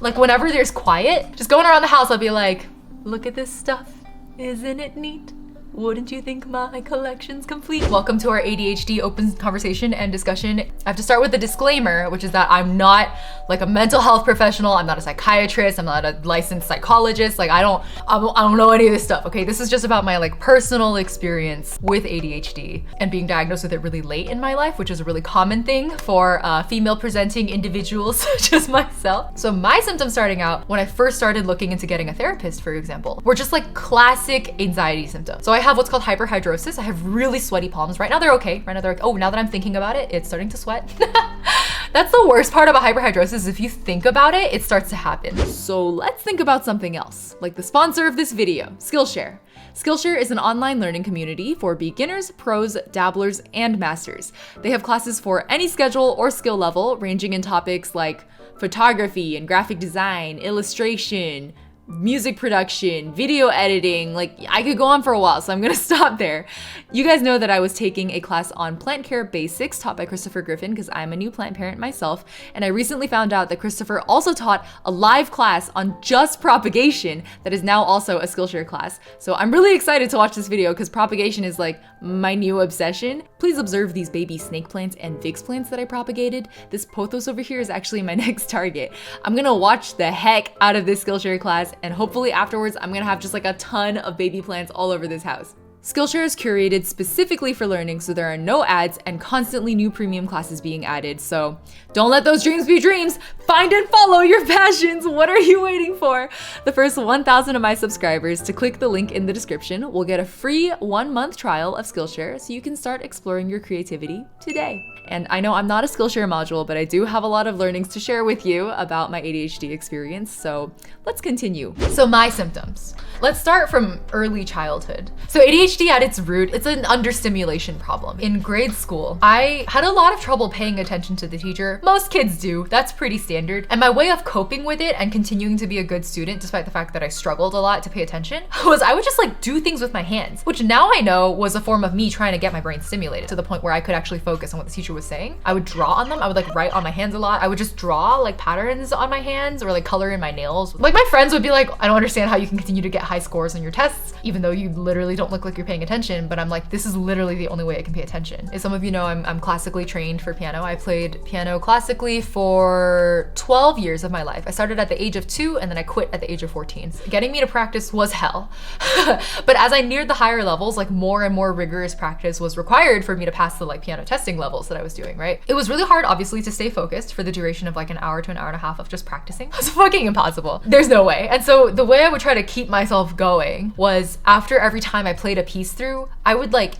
Like whenever there's quiet, just going around the house, I'll be like, look at this stuff, isn't it neat? Wouldn't you think my collection's complete? Welcome to our ADHD open conversation and discussion. I have to start with a disclaimer, which is that I'm not like a mental health professional. I'm not a psychiatrist. I'm not a licensed psychologist. Like I don't know any of this stuff, okay? This is just about my like personal experience with ADHD and being diagnosed with it really late in my life, which is a really common thing for female presenting individuals such as myself. So my symptoms starting out when I first started looking into getting a therapist, for example, were just like classic anxiety symptoms. So I have what's called hyperhidrosis. I have really sweaty palms. Right now they're okay. Oh, now that I'm thinking about it, it's starting to sweat. That's the worst part about hyperhidrosis. If you think about it, it starts to happen. So let's think about something else, like the sponsor of this video, Skillshare. Skillshare is an online learning community for beginners, pros, dabblers, and masters. They have classes for any schedule or skill level, ranging in topics like photography and graphic design, illustration, music production, video editing. Like I could go on for a while, so I'm gonna stop there. You guys know that I was taking a class on plant care basics taught by Christopher Griffin because I'm a new plant parent myself, and I recently found out that Christopher also taught a live class on just propagation that is now also a Skillshare class. So I'm really excited to watch this video because propagation is like my new obsession. Please observe these baby snake plants and vix plants that I propagated. This pothos over here is actually my next target. I'm gonna watch the heck out of this Skillshare class, and hopefully afterwards I'm gonna have just like a ton of baby plants all over this house. Skillshare is curated specifically for learning, so there are no ads and constantly new premium classes being added. So don't let those dreams be dreams. Find and follow your passions. What are you waiting for? The first 1,000 of my subscribers to click the link in the description will get a free 1-month trial of Skillshare so you can start exploring your creativity today. And I know I'm not a Skillshare module, but I do have a lot of learnings to share with you about my ADHD experience. So let's continue. So my symptoms. Let's start from early childhood. So ADHD at its root, it's an understimulation problem. In grade school, I had a lot of trouble paying attention to the teacher. Most kids do, that's pretty standard. And my way of coping with it and continuing to be a good student, despite the fact that I struggled a lot to pay attention, was I would just like do things with my hands, which now I know was a form of me trying to get my brain stimulated to the point where I could actually focus on what the teacher was saying. I would draw on them. I would like write on my hands a lot. I would just draw like patterns on my hands or like color in my nails. Like my friends would be like, I don't understand how you can continue to get high scores on your tests, even though you literally don't look like you're paying attention. But I'm like, this is literally the only way I can pay attention. As some of you know, I'm classically trained for piano. I played piano classically for 12 years of my life. I started at the age of 2 and then I quit at the age of 14. Getting me to practice was hell. But as I neared the higher levels, like more and more rigorous practice was required for me to pass the like piano testing levels that I was doing, right? It was really hard, obviously, to stay focused for the duration of like an hour to an hour and a half of just practicing. It's fucking impossible. There's no way. And so the way I would try to keep myself going was after every time I played a piece through, I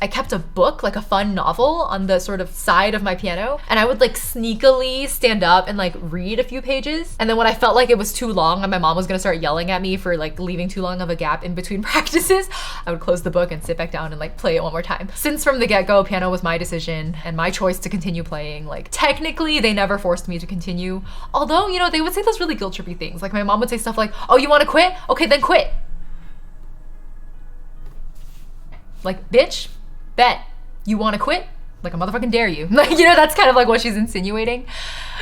kept a book, like a fun novel on the sort of side of my piano, and I would like sneakily stand up and like read a few pages. And then when I felt like it was too long and my mom was gonna start yelling at me for like leaving too long of a gap in between practices, I would close the book and sit back down and like play it one more time. Since from the get-go, piano was my decision and my choice to continue playing. Like technically they never forced me to continue. Although, you know, they would say those really guilt trippy things. Like my mom would say stuff like, oh, you wanna quit? Okay, then quit. Like, bitch, bet. You wanna quit? Like, I motherfucking dare you. Like, you know, that's kind of like what she's insinuating.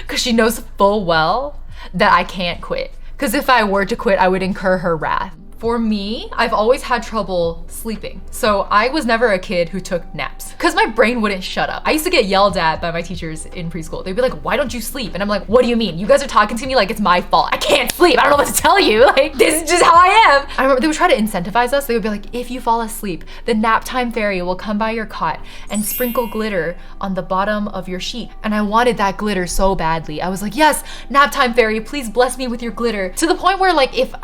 Cause she knows full well that I can't quit. Cause if I were to quit, I would incur her wrath. For me, I've always had trouble sleeping. So I was never a kid who took naps because my brain wouldn't shut up. I used to get yelled at by my teachers in preschool. They'd be like, why don't you sleep? And I'm like, what do you mean? You guys are talking to me like it's my fault. I can't sleep. I don't know what to tell you. Like, this is just how I am. I remember they would try to incentivize us. They would be like, if you fall asleep, the nap time fairy will come by your cot and sprinkle glitter on the bottom of your sheet. And I wanted that glitter so badly. I was like, yes, nap time fairy, please bless me with your glitter. To the point where like, if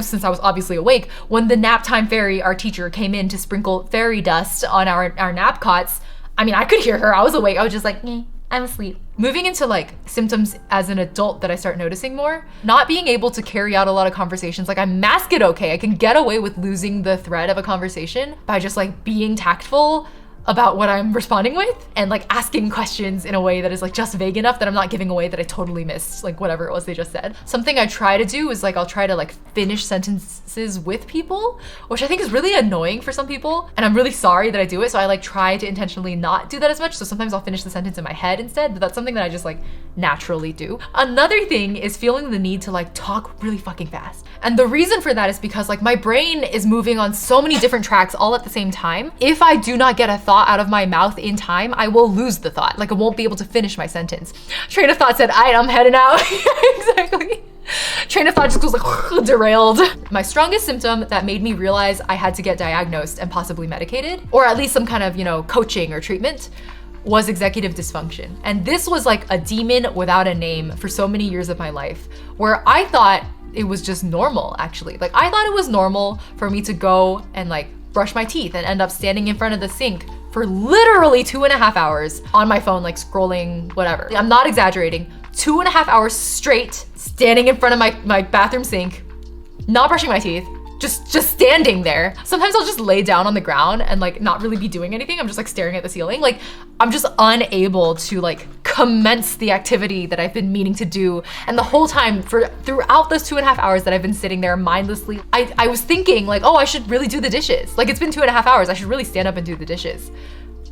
since I was obviously awake, when the nap time fairy, our teacher, came in to sprinkle fairy dust on our nap cots, I mean, I could hear her. I was awake. I was just like, I'm asleep. Moving into like symptoms as an adult that I start noticing more, not being able to carry out a lot of conversations. Like I mask it okay. I can get away with losing the thread of a conversation by just like being tactful about what I'm responding with and like asking questions in a way that is like just vague enough that I'm not giving away that I totally missed like whatever it was they just said. Something I try to do is like I'll try to like finish sentences with people, which I think is really annoying for some people, and I'm really sorry that I do it. So I like try to intentionally not do that as much. So sometimes I'll finish the sentence in my head instead, but that's something that I just like naturally do. Another thing is feeling the need to like talk really fucking fast. And the reason for that is because like my brain is moving on so many different tracks all at the same time. If I do not get a thought out of my mouth in time, I will lose the thought. Like I won't be able to finish my sentence. Train of thought said, I'm heading out. Exactly. Train of thought just goes like derailed. My strongest symptom that made me realize I had to get diagnosed and possibly medicated, or at least some kind of, coaching or treatment, was executive dysfunction. And this was like a demon without a name for so many years of my life, where I thought it was just normal, actually. Like I thought it was normal for me to go and like brush my teeth and end up standing in front of the sink for literally 2.5 hours on my phone, like scrolling, whatever. I'm not exaggerating. 2.5 hours straight, standing in front of my bathroom sink, not brushing my teeth, just standing there. Sometimes I'll just lay down on the ground and like not really be doing anything. I'm just like staring at the ceiling. Like I'm just unable to like commence the activity that I've been meaning to do. And the whole time throughout those 2.5 hours that I've been sitting there mindlessly, I was thinking like, oh, I should really do the dishes. Like it's been 2.5 hours. I should really stand up and do the dishes,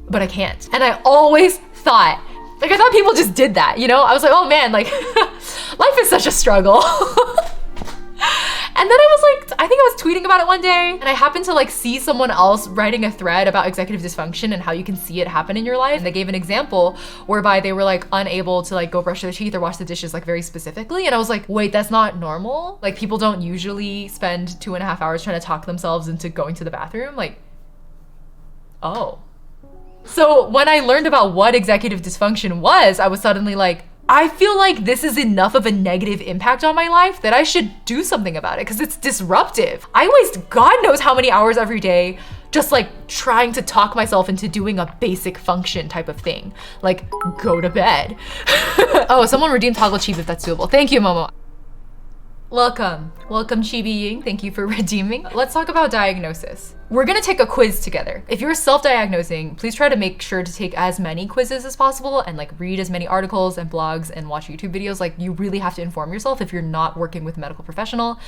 but I can't. And I always thought, like I thought people just did that, I was like, oh man, like life is such a struggle. And then I was like, I think I was tweeting about it one day and I happened to like see someone else writing a thread about executive dysfunction and how you can see it happen in your life. And they gave an example whereby they were like unable to like go brush their teeth or wash the dishes like very specifically. And I was like, wait, that's not normal? Like people don't usually spend 2.5 hours trying to talk themselves into going to the bathroom? Like, oh. So when I learned about what executive dysfunction was, I was suddenly like, I feel like this is enough of a negative impact on my life that I should do something about it because it's disruptive. I waste God knows how many hours every day just like trying to talk myself into doing a basic function type of thing, like go to bed. Oh, someone redeemed Toggle Cheap if that's doable. Thank you, Momo. Welcome Chibi Ying, thank you for redeeming. Let's talk about diagnosis. We're gonna take a quiz together. If you're self-diagnosing, please try to make sure to take as many quizzes as possible and like read as many articles and blogs and watch YouTube videos. Like you really have to inform yourself if you're not working with a medical professional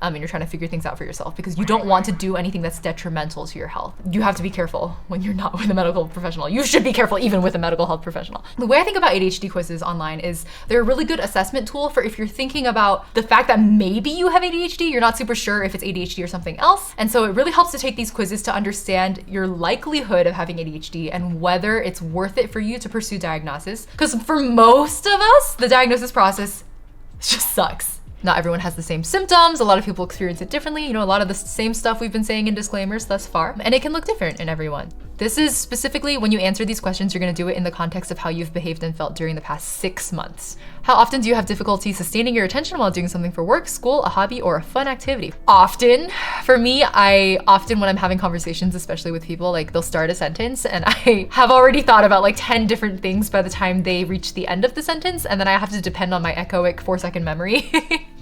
and you're trying to figure things out for yourself because you don't want to do anything that's detrimental to your health. You have to be careful when you're not with a medical professional. You should be careful even with a medical health professional. The way I think about ADHD quizzes online is they're a really good assessment tool for if you're thinking about the fact that maybe you have ADHD, you're not super sure if it's ADHD or something else. And so it really helps to take these quizzes to understand your likelihood of having ADHD and whether it's worth it for you to pursue diagnosis. Because for most of us, the diagnosis process just sucks. Not everyone has the same symptoms. A lot of people experience it differently. A lot of the same stuff we've been saying in disclaimers thus far, and it can look different in everyone. This is specifically when you answer these questions, you're gonna do it in the context of how you've behaved and felt during the past 6 months. How often do you have difficulty sustaining your attention while doing something for work, school, a hobby, or a fun activity? Often. For me, when I'm having conversations, especially with people, like they'll start a sentence and I have already thought about like 10 different things by the time they reach the end of the sentence, and then I have to depend on my echoic 4-second memory.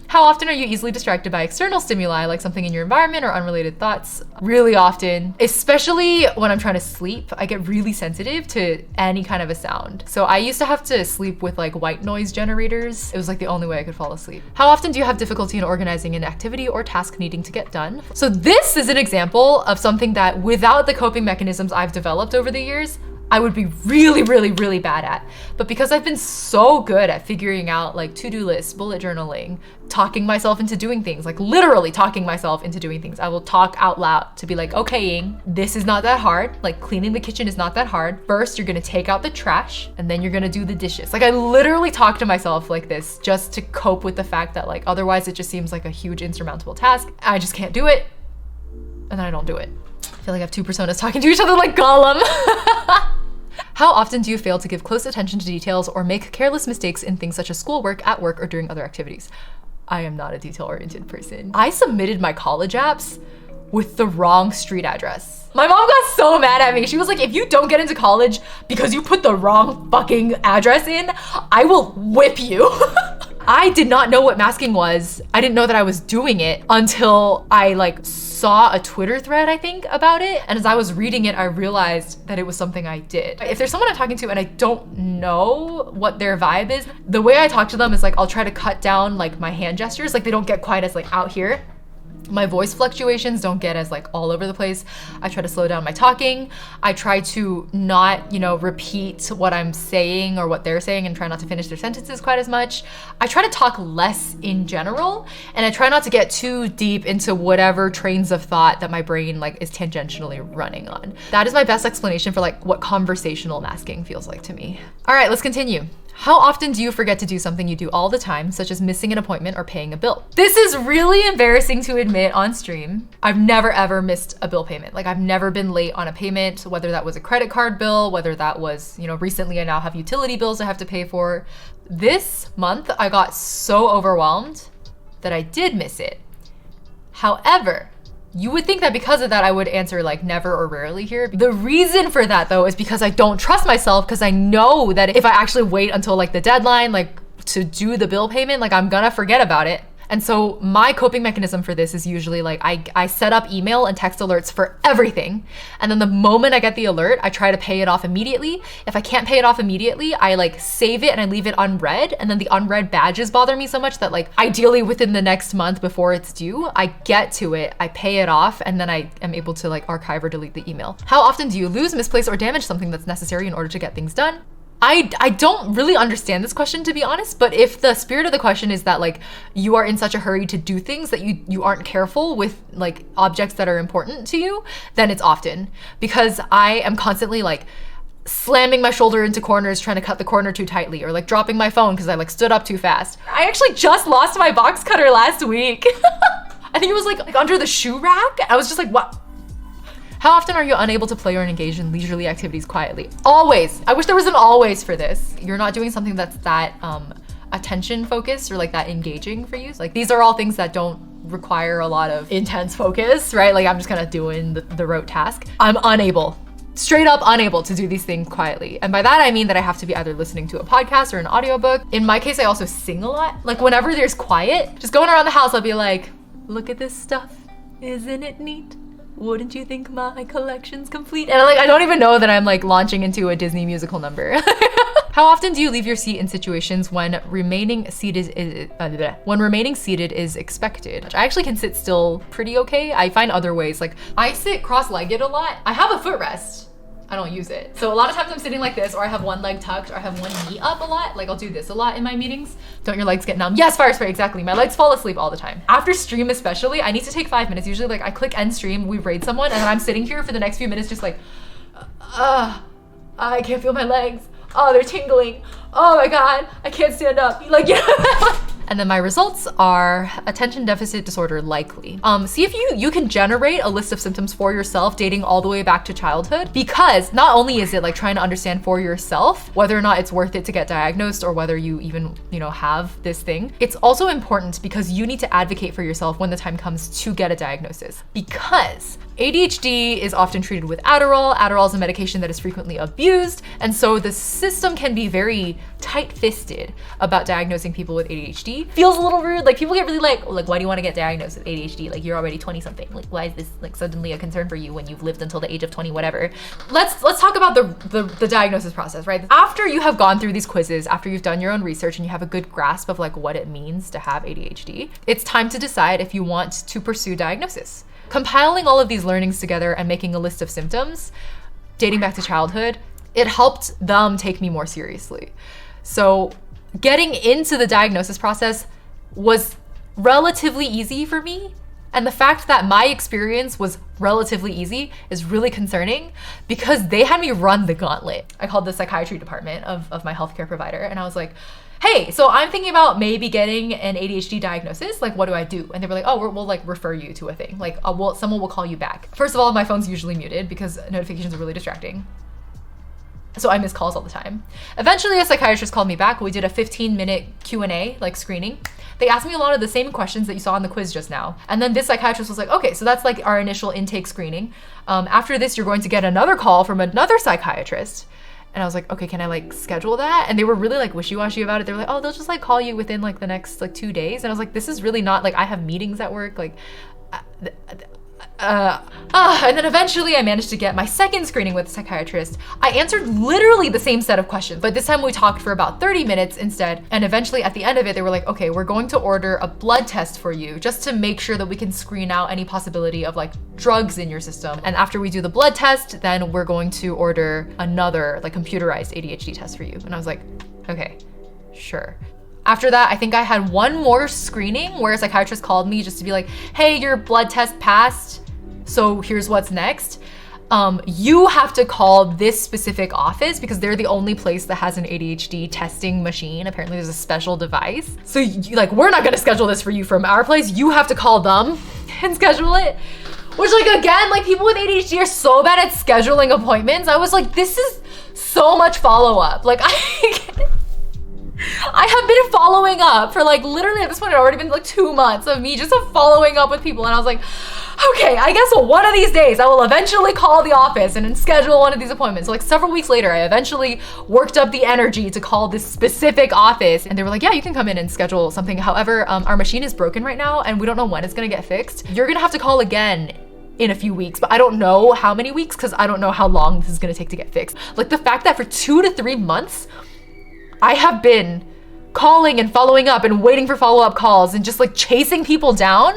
How often are you easily distracted by external stimuli, like something in your environment or unrelated thoughts? Really often, especially when I'm trying to sleep. I get really sensitive to any kind of a sound. So I used to have to sleep with like white noise generators. It was like the only way I could fall asleep. How often do you have difficulty in organizing an activity or task needing to get done? So this is an example of something that without the coping mechanisms I've developed over the years, I would be really, really, really bad at. But because I've been so good at figuring out like to-do lists, bullet journaling, talking myself into doing things, like literally talking myself into doing things. I will talk out loud to be like, okay, Ying, this is not that hard. Like cleaning the kitchen is not that hard. First, you're gonna take out the trash and then you're gonna do the dishes. Like I literally talk to myself like this just to cope with the fact that like otherwise it just seems like a huge insurmountable task. I just can't do it. And then I don't do it. I feel like I have two personas talking to each other like Gollum. How often do you fail to give close attention to details or make careless mistakes in things such as schoolwork, at work, or during other activities? I am not a detail-oriented person. I submitted my college apps with the wrong street address. My mom got so mad at me. She was like, if you don't get into college because you put the wrong fucking address in, I will whip you. I did not know what masking was. I didn't know that I was doing it until I like saw a Twitter thread, I think, about it. And as I was reading it, I realized that it was something I did. If there's someone I'm talking to and I don't know what their vibe is, the way I talk to them is like, I'll try to cut down like my hand gestures. Like they don't get quite as like out here. My voice fluctuations don't get as like all over the place. I try to slow down my talking. I try to not, repeat what I'm saying or what they're saying and try not to finish their sentences quite as much. I try to talk less in general, and I try not to get too deep into whatever trains of thought that my brain like is tangentially running on. That is my best explanation for like what conversational masking feels like to me. All right, let's continue. How often do you forget to do something you do all the time, such as missing an appointment or paying a bill? This is really embarrassing to admit on stream. I've never ever missed a bill payment. Like I've never been late on a payment, whether that was a credit card bill, whether that was, recently I now have utility bills I have to pay for. This month I got so overwhelmed that I did miss it. However, you would think that because of that, I would answer like never or rarely here. The reason for that though is because I don't trust myself, because I know that if I actually wait until like the deadline, like to do the bill payment, like I'm gonna forget about it. And so my coping mechanism for this is usually like I set up email and text alerts for everything. And then the moment I get the alert, I try to pay it off immediately. If I can't pay it off immediately, I like save it and I leave it unread. And then the unread badges bother me so much that like ideally within the next month before it's due, I get to it, I pay it off, and then I am able to like archive or delete the email. How often do you lose, misplace, or damage something that's necessary in order to get things done? I don't really understand this question, to be honest, but if the spirit of the question is that like you are in such a hurry to do things that you aren't careful with like objects that are important to you, then it's often, because I am constantly like slamming my shoulder into corners trying to cut the corner too tightly, or like dropping my phone because I like stood up too fast. I actually just lost my box cutter last week. I think it was like under the shoe rack. I was just like, what? How often are you unable to play or engage in leisurely activities quietly? Always. I wish there was an always for this. You're not doing something that's that attention focused or like that engaging for you. Like these are all things that don't require a lot of intense focus, right? Like I'm just kind of doing the rote task. I'm unable, straight up unable to do these things quietly. And by that, I mean that I have to be either listening to a podcast or an audiobook. In my case, I also sing a lot. Like whenever there's quiet, just going around the house, I'll be like, look at this stuff, isn't it neat? Wouldn't you think my collection's complete? And I don't even know that I'm like launching into a Disney musical number. How often do you leave your seat in situations when remaining seated is expected? I actually can sit still pretty okay. I find other ways, like I sit cross-legged a lot. I have a footrest. I don't use it. So a lot of times I'm sitting like this, or I have one leg tucked, or I have one knee up a lot. Like I'll do this a lot in my meetings. Don't your legs get numb? Yes, fire spray, exactly. My legs fall asleep all the time. After stream especially, I need to take 5 minutes. Usually like I click end stream, we raid someone, and then I'm sitting here for the next few minutes just like, I can't feel my legs. Oh, they're tingling. Oh my God, I can't stand up. Like, yeah. And then my results are attention deficit disorder likely. See if you can generate a list of symptoms for yourself dating all the way back to childhood, because not only is it like trying to understand for yourself whether or not it's worth it to get diagnosed or whether you even, have this thing. It's also important because you need to advocate for yourself when the time comes to get a diagnosis, because ADHD is often treated with Adderall. Adderall is a medication that is frequently abused, and so the system can be very tight-fisted about diagnosing people with ADHD. Feels a little rude. Like people get really like, why do you want to get diagnosed with ADHD? Like you're already 20 something. Like why is this like suddenly a concern for you when you've lived until the age of 20, whatever? Let's talk about the diagnosis process, right? After you have gone through these quizzes, after you've done your own research and you have a good grasp of like what it means to have ADHD, it's time to decide if you want to pursue diagnosis. Compiling all of these learnings together and making a list of symptoms dating back to childhood, it helped them take me more seriously. So getting into the diagnosis process was relatively easy for me. And the fact that my experience was relatively easy is really concerning because they had me run the gauntlet. I called the psychiatry department of my healthcare provider and I was like, hey, so I'm thinking about maybe getting an ADHD diagnosis. Like, what do I do? And they were like, oh, we'll like refer you to a thing. Like, someone will call you back. First of all, my phone's usually muted because notifications are really distracting. So I miss calls all the time. Eventually, a psychiatrist called me back. We did a 15-minute Q&A, like screening. They asked me a lot of the same questions that you saw on the quiz just now. And then this psychiatrist was like, okay, so that's like our initial intake screening. After this, you're going to get another call from another psychiatrist. And I was like, okay, can I like schedule that? And they were really like wishy-washy about it. They were like, oh, they'll just like call you within like the next like 2 days. And I was like, this is really not like, I have meetings at work. Like, And then eventually I managed to get my second screening with a psychiatrist. I answered literally the same set of questions, but this time we talked for about 30 minutes instead. And eventually at the end of it, they were like, okay, we're going to order a blood test for you just to make sure that we can screen out any possibility of like drugs in your system. And after we do the blood test, then we're going to order another like computerized ADHD test for you. And I was like, okay, sure. After that, I think I had one more screening where a psychiatrist called me just to be like, hey, your blood test passed, so here's what's next. You have to call this specific office because they're the only place that has an ADHD testing machine. Apparently there's a special device. So we're not gonna schedule this for you from our place. You have to call them and schedule it. Which again, people with ADHD are so bad at scheduling appointments. I was like, this is so much follow-up. I have been following up for literally at this point, it had already been 2 months of me just following up with people. And I was like, okay, I guess one of these days I will eventually call the office and schedule one of these appointments. So several weeks later, I eventually worked up the energy to call this specific office. And they were like, yeah, you can come in and schedule something. However, our machine is broken right now and we don't know when it's gonna get fixed. You're gonna have to call again in a few weeks, but I don't know how many weeks because I don't know how long this is gonna take to get fixed. The fact that for 2 to 3 months, I have been calling and following up and waiting for follow-up calls and just chasing people down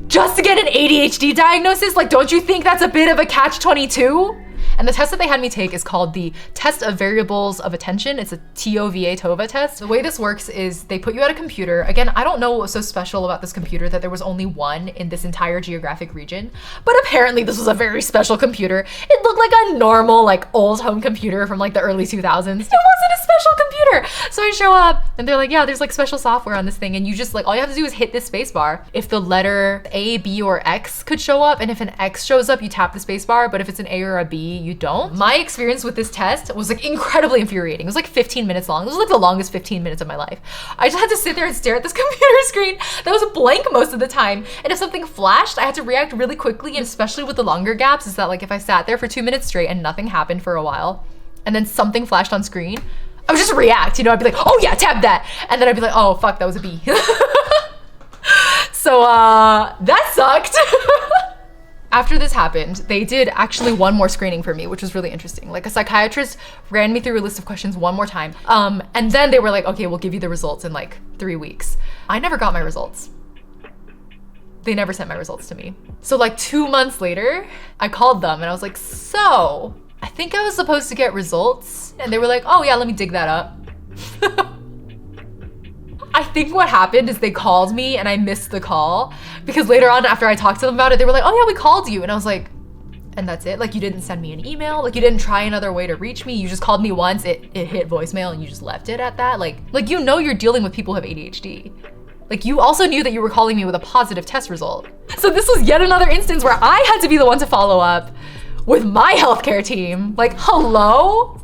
just to get an ADHD diagnosis. Don't you think that's a bit of a catch-22? And the test that they had me take is called the Test of Variables of Attention. It's a TOVA test. The way this works is they put you at a computer. Again, I don't know what was so special about this computer that there was only one in this entire geographic region, but apparently this was a very special computer. It looked like a normal, old home computer from the early 2000s. It wasn't a special computer. So I show up and they're like, yeah, there's special software on this thing. And you just all you have to do is hit this space bar. If the letter A, B, or X could show up, and if an X shows up, you tap the space bar. But if it's an A or a B, you don't. My experience with this test was incredibly infuriating. It was 15 minutes long. It was the longest 15 minutes of my life. I just had to sit there and stare at this computer screen that was blank most of the time. And if something flashed, I had to react really quickly. And especially with the longer gaps is that if I sat there for 2 minutes straight and nothing happened for a while, and then something flashed on screen, I would just react, I'd be like, oh yeah, tap that. And then I'd be like, oh fuck, that was a B. So that sucked. After this happened, they did actually one more screening for me, which was really interesting. A psychiatrist ran me through a list of questions one more time. And then they were like, okay, we'll give you the results in 3 weeks. I never got my results. They never sent my results to me. So 2 months later, I called them and I was like, so I think I was supposed to get results. And they were like, oh yeah, let me dig that up. I think what happened is they called me and I missed the call because later on after I talked to them about it, they were like, oh yeah, we called you. And I was like, and that's it? You didn't send me an email? You didn't try another way to reach me? You just called me once, it hit voicemail and you just left it at that? You're dealing with people who have ADHD. You also knew that you were calling me with a positive test result. So this was yet another instance where I had to be the one to follow up with my healthcare team. Hello?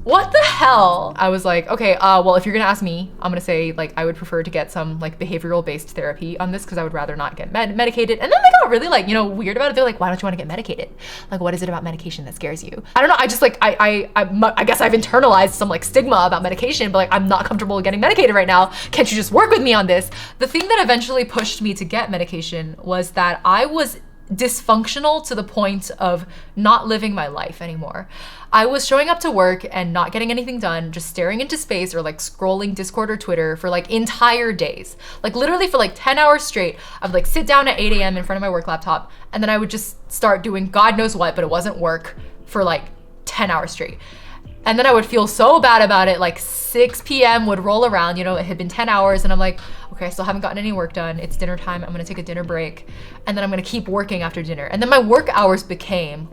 What the hell? I was like, okay, well, if you're gonna ask me, I'm gonna say I would prefer to get some behavioral based therapy on this because I would rather not get medicated. And then they got really weird about it. They're like, why don't you want to get medicated? What is it about medication that scares you? I don't know. I just I guess I've internalized some stigma about medication, but I'm not comfortable getting medicated right now. Can't you just work with me on this? The thing that eventually pushed me to get medication was that I was dysfunctional to the point of not living my life anymore. I was showing up to work and not getting anything done, just staring into space or scrolling Discord or Twitter for entire days. Literally for 10 hours straight, I would sit down at 8 a.m. in front of my work laptop and then I would just start doing God knows what, but it wasn't work for 10 hours straight. And then I would feel so bad about it. 6 p.m. would roll around, it had been 10 hours and I'm like, okay, I still haven't gotten any work done. It's dinner time. I'm gonna take a dinner break and then I'm gonna keep working after dinner. And then my work hours became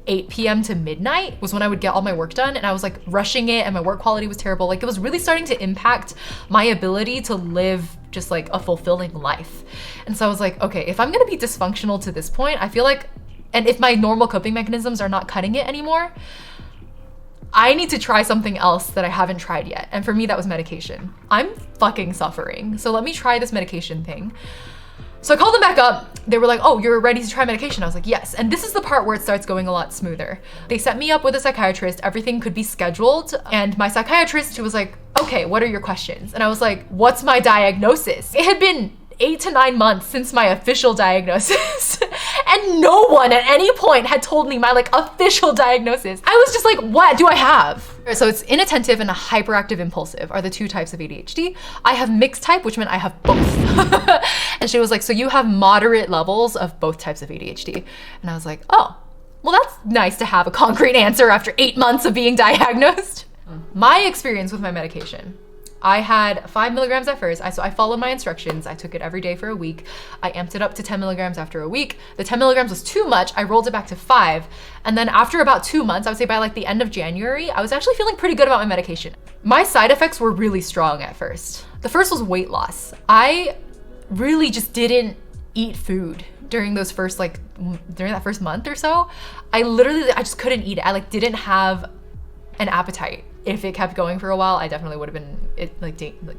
8 p.m. to midnight was when I would get all my work done and I was rushing it and my work quality was terrible. It was really starting to impact my ability to live just a fulfilling life. And so I was like, okay, if I'm gonna be dysfunctional to this point, I feel and if my normal coping mechanisms are not cutting it anymore, I need to try something else that I haven't tried yet. And for me, that was medication. I'm fucking suffering. So let me try this medication thing. So I called them back up. They were like, oh, you're ready to try medication? I was like, yes. And this is the part where it starts going a lot smoother. They set me up with a psychiatrist. Everything could be scheduled. And my psychiatrist, she was like, okay, what are your questions? And I was like, what's my diagnosis? It had been 8 to 9 months since my official diagnosis. And no one at any point had told me my like official diagnosis. I was just like, what do I have? So it's inattentive and hyperactive impulsive are the two types of ADHD. I have mixed type, which meant I have both. And she was like, so you have moderate levels of both types of ADHD. And I was like, oh, well, that's nice to have a concrete answer after 8 months of being diagnosed. My experience with my medication. I had 5 milligrams at first. So I followed my instructions. I took it every day for a week. I amped it up to 10 milligrams after a week. The 10 milligrams was too much. I rolled it back to 5. And then after about 2 months, I would say by like the end of January, I was actually feeling pretty good about my medication. My side effects were really strong at first. The first was weight loss. I really just didn't eat food during those first during that first month or so. I just couldn't eat it. I like didn't have an appetite. If it kept going for a while, I definitely would have been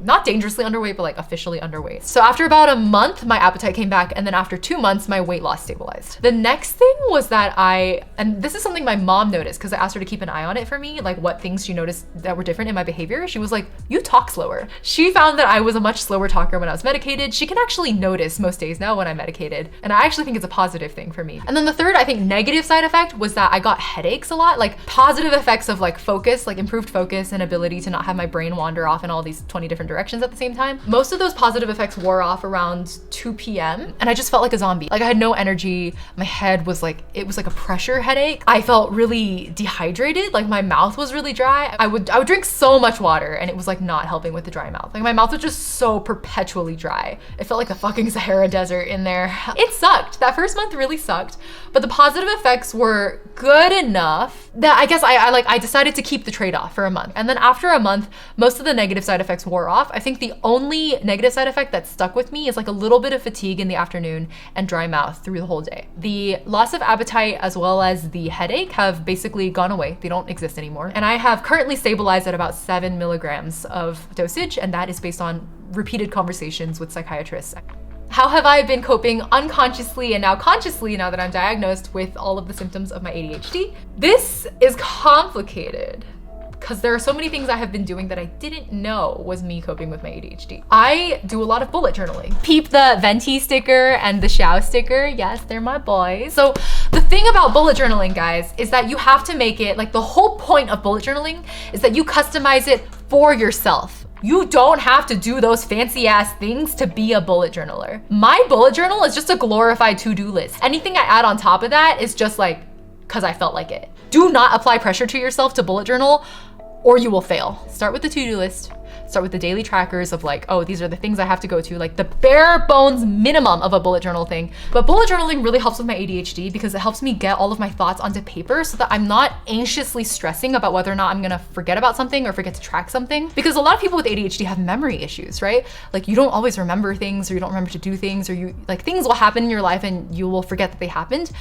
not dangerously underweight, but like officially underweight. So after about a month, my appetite came back. And then after 2 months, my weight loss stabilized. The next thing was that and this is something my mom noticed because I asked her to keep an eye on it for me, like what things she noticed that were different in my behavior. She was like, you talk slower. She found that I was a much slower talker when I was medicated. She can actually notice most days now when I'm medicated. And I actually think it's a positive thing for me. And then the third, I think negative side effect was that I got headaches a lot, like positive effects of like focus, like improved focus and ability to not have my brain wander off in all these 20 different directions at the same time. Most of those positive effects wore off around 2 p.m. and I just felt like a zombie. Like I had no energy. My head was like, it was like a pressure headache. I felt really dehydrated. Like my mouth was really dry. I would drink so much water and it was like not helping with the dry mouth. Like my mouth was just so perpetually dry. It felt like the fucking Sahara Desert in there. It sucked. That first month really sucked, but the positive effects were good enough that I guess I decided to keep the trade-off for a month. And then after a month, most of the negative side effects wore off. I think the only negative side effect that stuck with me is like a little bit of fatigue in the afternoon and dry mouth through the whole day. The loss of appetite as well as the headache have basically gone away. They don't exist anymore. And I have currently stabilized at about 7 milligrams of dosage, and that is based on repeated conversations with psychiatrists. How have I been coping unconsciously and now consciously now that I'm diagnosed with all of the symptoms of my ADHD? This is complicated because there are so many things I have been doing that I didn't know was me coping with my ADHD. I do a lot of bullet journaling. Peep the venti sticker and the Xiao sticker. Yes, they're my boys. So the thing about bullet journaling, guys, is that you have to make it, like the whole point of bullet journaling is that you customize it for yourself. You don't have to do those fancy ass things to be a bullet journaler. My bullet journal is just a glorified to-do list. Anything I add on top of that is just like, cause I felt like it. Do not apply pressure to yourself to bullet journal or you will fail. Start with the to-do list. Start with the daily trackers of like, oh, these are the things I have to go to, like the bare bones minimum of a bullet journal thing. But bullet journaling really helps with my ADHD because it helps me get all of my thoughts onto paper so that I'm not anxiously stressing about whether or not I'm gonna forget about something or forget to track something. Because a lot of people with ADHD have memory issues, right? Like you don't always remember things or you don't remember to do things or things will happen in your life and you will forget that they happened.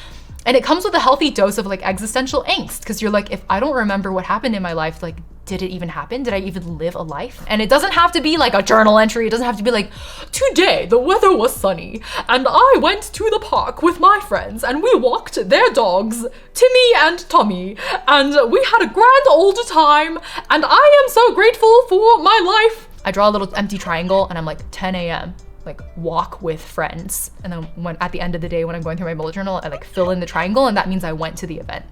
And it comes with a healthy dose of like existential angst because you're like, if I don't remember what happened in my life, like, did it even happen? Did I even live a life? And it doesn't have to be like a journal entry. It doesn't have to be like, today the weather was sunny and I went to the park with my friends and we walked their dogs, Timmy and Tommy, and we had a grand old time and I am so grateful for my life. I draw a little empty triangle and I'm like 10 a.m. like walk with friends. And then at the end of the day, when I'm going through my bullet journal, I like fill in the triangle and that means I went to the event.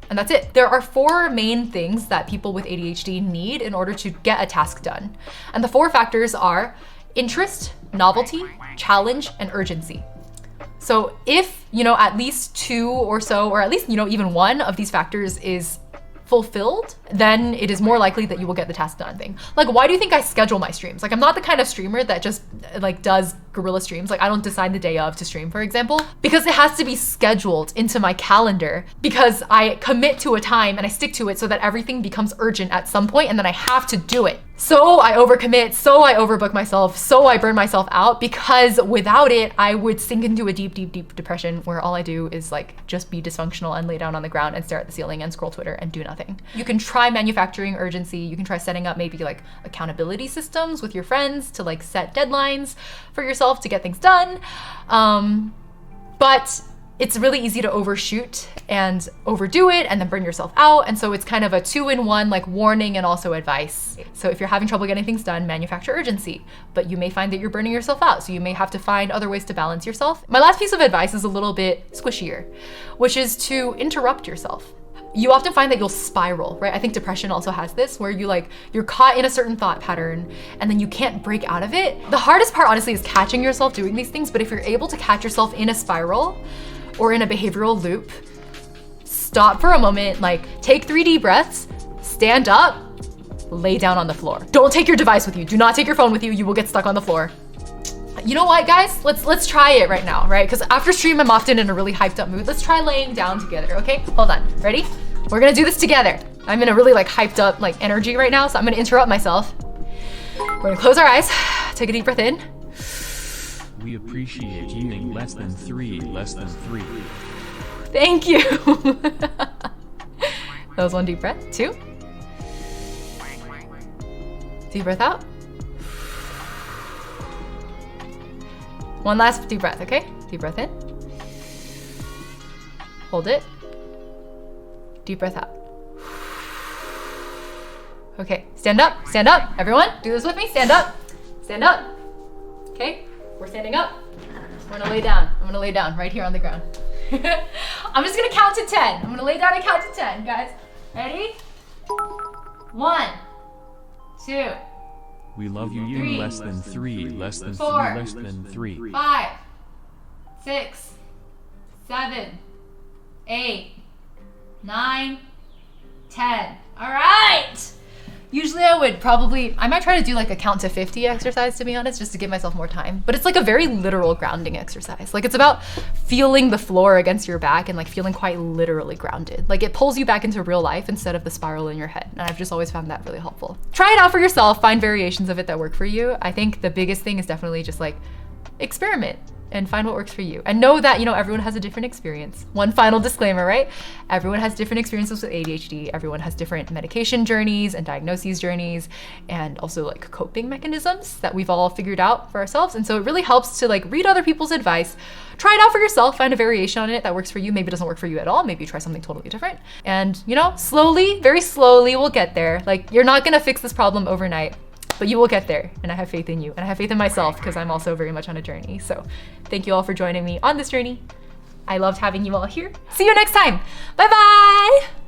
And that's it. There are 4 main things that people with ADHD need in order to get a task done. And the 4 factors are interest, novelty, challenge, and urgency. So if, at least 2 or so, or at least, even one of these factors is fulfilled, then it is more likely that you will get the task done thing. Like, why do you think I schedule my streams? Like, I'm not the kind of streamer that just like does guerrilla streams. Like, I don't decide the day of to stream, for example, because it has to be scheduled into my calendar because I commit to a time and I stick to it so that everything becomes urgent at some point and then I have to do it. So I overcommit, so I overbook myself, so I burn myself out because without it, I would sink into a deep, deep, deep depression where all I do is like just be dysfunctional and lay down on the ground and stare at the ceiling and scroll Twitter and do nothing. You can try manufacturing urgency. You can try setting up maybe like accountability systems with your friends to like set deadlines for yourself to get things done. But it's really easy to overshoot and overdo it and then burn yourself out. And so it's kind of a 2-in-1, like warning and also advice. So if you're having trouble getting things done, manufacture urgency, but you may find that you're burning yourself out. So you may have to find other ways to balance yourself. My last piece of advice is a little bit squishier, which is to interrupt yourself. You often find that you'll spiral, right? I think depression also has this, where you're caught in a certain thought pattern and then you can't break out of it. The hardest part, honestly, is catching yourself doing these things. But if you're able to catch yourself in a spiral or in a behavioral loop, stop for a moment, like take 3 deep breaths, stand up, lay down on the floor. Don't take your device with you. Do not take your phone with you. You will get stuck on the floor. You know what, guys? Let's try it right now, right? Because after stream, I'm often in a really hyped up mood. Let's try laying down together, okay? Hold on, ready? We're gonna do this together. I'm in a really like hyped up like energy right now, so I'm gonna interrupt myself. We're gonna close our eyes, take a deep breath in. We appreciate eating less than 3. Thank you. That was 1 deep breath, 2. Deep breath out. 1 last deep breath, okay? Deep breath in. Hold it. Deep breath out. Okay, stand up, everyone. Do this with me, stand up. Okay, we're standing up. We're gonna lay down. I'm gonna lay down right here on the ground. I'm just gonna count to 10. I'm gonna lay down and count to 10, guys. Ready? 1, 2. We love you. 3, less than 3. 4, 5, 6, 7, 8, 9, 10. All right. Usually I might try to do like a count to 50 exercise, to be honest, just to give myself more time. But it's like a very literal grounding exercise. Like it's about feeling the floor against your back and like feeling quite literally grounded. Like it pulls you back into real life instead of the spiral in your head. And I've just always found that really helpful. Try it out for yourself, find variations of it that work for you. I think the biggest thing is definitely just like experiment and find what works for you. And know that, everyone has a different experience. One final disclaimer, right? Everyone has different experiences with ADHD. Everyone has different medication journeys and diagnoses journeys, and also like coping mechanisms that we've all figured out for ourselves. And so it really helps to like read other people's advice, try it out for yourself, find a variation on it that works for you. Maybe it doesn't work for you at all. Maybe you try something totally different. And slowly, very slowly, we'll get there. Like you're not gonna fix this problem overnight, but you will get there, and I have faith in you, and I have faith in myself because I'm also very much on a journey. So thank you all for joining me on this journey. I loved having you all here. See you next time. Bye-bye.